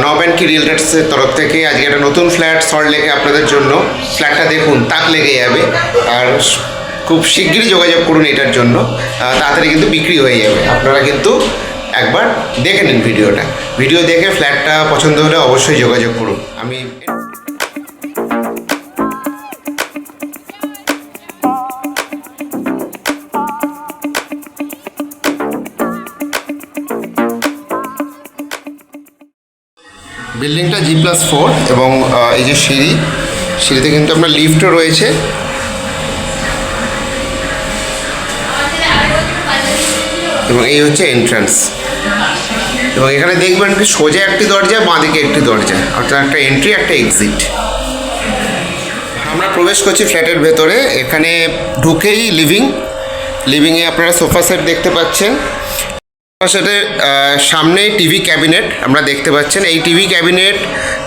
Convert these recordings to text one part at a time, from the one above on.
নব অ্যান্ড কি রিয়েলটার্সের তরফ থেকে আজকে একটা নতুন ফ্ল্যাট সল্ট লেকে আপনাদের জন্য। ফ্ল্যাটটা দেখুন, তাক লেগে যাবে, আর খুব শিগগিরই যোগাযোগ করুন এটার জন্য। তাড়াতাড়ি কিন্তু বিক্রি হয়ে যাবে। আপনারা কিন্তু একবার দেখে নিন ভিডিও দেখে ফ্ল্যাটটা পছন্দ হলে অবশ্যই যোগাযোগ করুন। আমি বিল্ডিংটা G+4 এবং এই যে সিঁড়িতে কিন্তু আপনার লিফটও রয়েছে। এবং এই হচ্ছে এন্ট্রান্স। এবং এখানে দেখবেন কি সোজা একটি দরজা, বাঁদিকে একটি দরজা, অর্থাৎ একটা এন্ট্রি একটা এক্সিট। আমরা প্রবেশ করছি ফ্ল্যাটের ভেতরে। এখানে ঢুকেই লিভিংয়ে আপনারা সোফা সেট দেখতে পাচ্ছেন। সেটের সামনেই টিভি ক্যাবিনেট আমরা দেখতে পাচ্ছেন। এই টিভি ক্যাবিনেট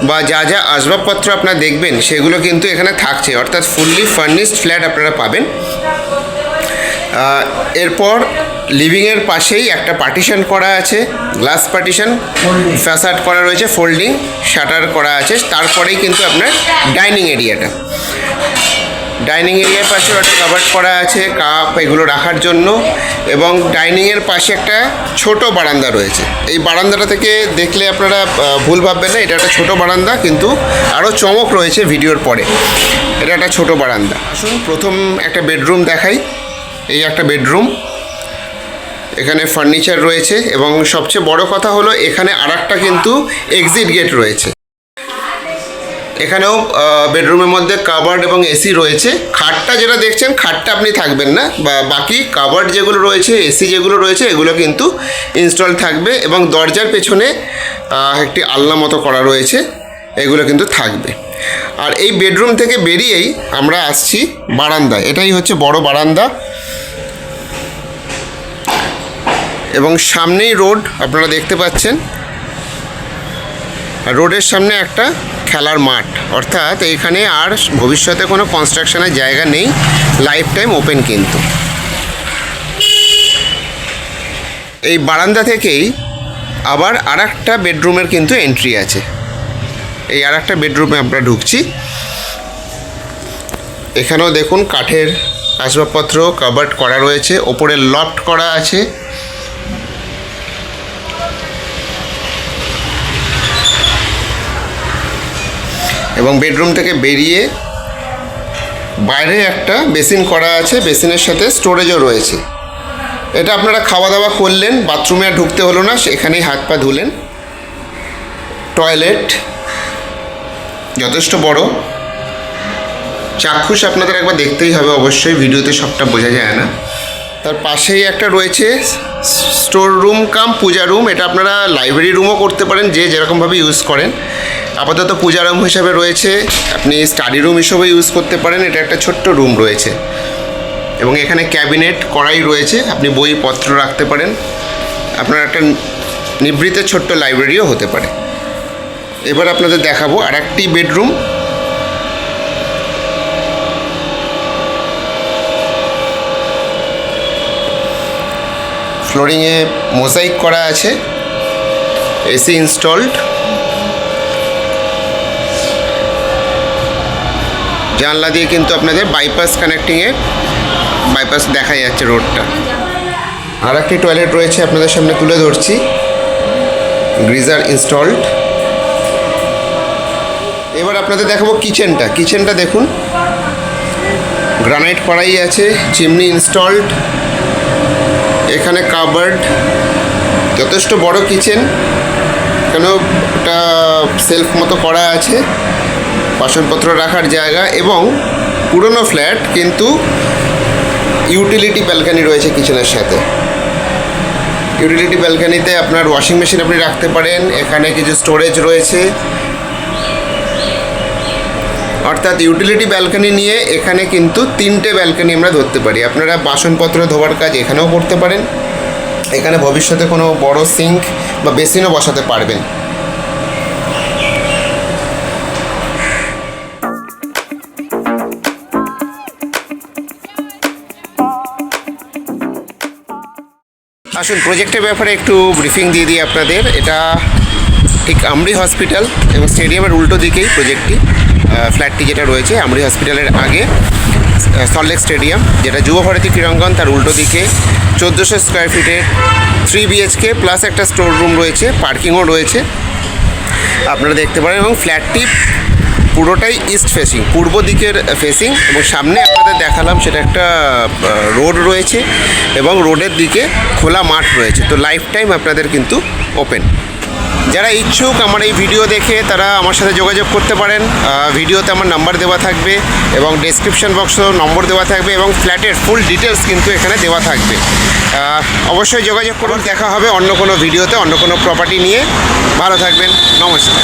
বা যা যা আসবাবপত্র আপনারা দেখবেন সেগুলো কিন্তু এখানে থাকছে, অর্থাৎ ফুললি ফার্নিশড ফ্ল্যাট আপনারা পাবেন। এরপর লিভিংয়ের পাশেই একটা পার্টিশন করা আছে, গ্লাস পার্টিশন, ফ্যাসাড করা রয়েছে, ফোল্ডিং শাটার করা আছে। তারপরেই কিন্তু আপনার ডাইনিং এরিয়ার পাশে একটা কাভার্ড করা আছে কাপ এগুলো রাখার জন্য। এবং ডাইনিংয়ের পাশে একটা ছোট বারান্দা রয়েছে। এই বারান্দাটা থেকে দেখলে আপনারা ভুল ভাববেন না, এটা একটা ছোট বারান্দা, কিন্তু আরও চমক রয়েছে ভিডিওর পরে। এটা একটা ছোট বারান্দা। আসুন প্রথম একটা বেডরুম দেখাই। এই একটা বেডরুম, এখানে ফার্নিচার রয়েছে এবং সবচেয়ে বড় কথা হলো এখানে আরেকটা কিন্তু এক্সিট গেট রয়েছে। এখানেও বেডরুমের মধ্যে কাবার্ড এবং এসি রয়েছে। খাটটা যেটা দেখছেন, খাটটা আপনি থাকবেন না, বা বাকি কাবার্ড যেগুলো রয়েছে, এসি যেগুলো রয়েছে, এগুলো কিন্তু ইনস্টল থাকবে। এবং দরজার পেছনে একটি আলনা মতো করা রয়েছে, এগুলো কিন্তু থাকবে। আর এই বেডরুম থেকে বেরিয়েই আমরা আসছি বারান্দায়। এটাই হচ্ছে বড় বারান্দা এবং সামনেই রোড আপনারা দেখতে পাচ্ছেন। রোডের সামনে একটা খেলার মাঠ, অর্থাৎ এইখানে আর ভবিষ্যতে কোনো কনস্ট্রাকশনের জায়গা নেই, লাইফ টাইম ওপেন। কিন্তু এই বারান্দা থেকেই আবার আরেকটা বেডরুমের কিন্তু এন্ট্রি আছে। এই আরেকটা বেডরুমে আমরা ঢুকছি। এখানেও দেখুন কাঠের আসবাবপত্র কাভার্ড করা রয়েছে, ওপরে লফট করা আছে। এবং বেডরুম থেকে বেরিয়ে বাইরে একটা বেসিন করা আছে, বেসিনের সাথে স্টোরেজও রয়েছে। এটা আপনারা খাওয়া দাওয়া করলেন, বাথরুমে আর ঢুকতে হলো না, এখানেই হাত পা ধুলেন। টয়লেট যথেষ্ট বড়, চাক্ষুষ আপনাদের একবার দেখতেই হবে অবশ্যই, ভিডিওতে সবটা বোঝা যায় না। তার পাশেই একটা রয়েছে স্টোর রুম কাম পূজা রুম। এটা আপনারা লাইব্রেরি রুমও করতে পারেন, যে যেরকমভাবে ইউজ করেন। আপাতত পূজা রুম হিসাবে রয়েছে, আপনি স্টাডি রুম হিসেবে ইউজ করতে পারেন। এটা একটা ছোট্ট রুম রয়েছে এবং এখানে ক্যাবিনেট করাই রয়েছে, আপনি বইপত্র রাখতে পারেন। আপনার একটা নিভৃতে ছোট্ট লাইব্রেরিও হতে পারে। এবার আপনাদের দেখাবো আরেকটি বেডরুম। ফ্লোরিংয়ে মোজাইক করা আছে, এসি ইনস্টলড। জানলা দিয়ে কিন্তু আপনাদের বাইপাস বাইপাস দেখা যাচ্ছে রোডটা। আর একটি টয়লেট রয়েছে, আপনাদের সামনে তুলে ধরছি, গ্রিজার ইনস্টলড। এবার আপনাদের দেখাবো কিচেনটা দেখুন, গ্রানাইট করাই আছে, চিমনি ইনস্টলড। এখানে কাবার্ড, যথেষ্ট বড় কিচেন। এখানেও একটা সেলফ মতো করা আছে, বাসনপত্র রাখার জায়গা। এবং পুরনো ফ্ল্যাট, কিন্তু ইউটিলিটি ব্যালকানি রয়েছে কিচেনের সাথে। ইউটিলিটি ব্যালকানিতে আপনার ওয়াশিং মেশিন আপনি রাখতে পারেন। এখানে কিছু স্টোরেজ রয়েছে, অর্থাৎ ইউটিলিটি ব্যালকানি নিয়ে এখানে কিন্তু 3টে ব্যালকানি আমরা ধরতে পারি। আপনারা বাসনপত্র ধোয়ার কাজ এখানেও করতে পারেন। এখানে ভবিষ্যতে কোনো বড় সিঙ্ক বা বেসিনও বসাতে পারবেন। আসুন প্রজেক্টের ব্যাপারে একটু ব্রিফিং দিয়ে দিই আপনাদের। এটা ঠিক আমরি হসপিটাল এবং স্টেডিয়ামের উল্টো দিকেই প্রজেক্টটি, ফ্ল্যাটটি যেটা রয়েছে আমরি হসপিটালের আগে সল্টলেক স্টেডিয়াম, যেটা যুবভারতী ক্রীড়াঙ্গন, তার উল্টো দিকে 1400 স্কোয়ার ফিটের 3 BHK প্লাস একটা স্টোর রুম রয়েছে, পার্কিংও রয়েছে আপনারা দেখতে পারেন। এবং ফ্ল্যাটটি পুরোটাই ইস্ট ফেসিং, পূর্ব দিকের ফেসিং, এবং সামনে আপনাদের দেখালাম সেটা একটা রোড রয়েছে এবং রোডের দিকে খোলা মাঠ রয়েছে। তো লাইফ টাইম আপনাদের কিন্তু ওপেন। যারা ইচ্ছুক আমার এই ভিডিও দেখে তারা আমার সাথে যোগাযোগ করতে পারেন। ভিডিওতে আমার নাম্বার দেওয়া থাকবে এবং ডেসক্রিপশন বক্সেও নম্বর দেওয়া থাকবে এবং ফ্ল্যাটের ফুল ডিটেলস কিন্তু এখানে দেওয়া থাকবে। অবশ্যই যোগাযোগ করুন। দেখা হবে অন্য কোনো ভিডিওতে অন্য কোনো প্রপার্টি নিয়ে। ভালো থাকবেন, নমস্কার।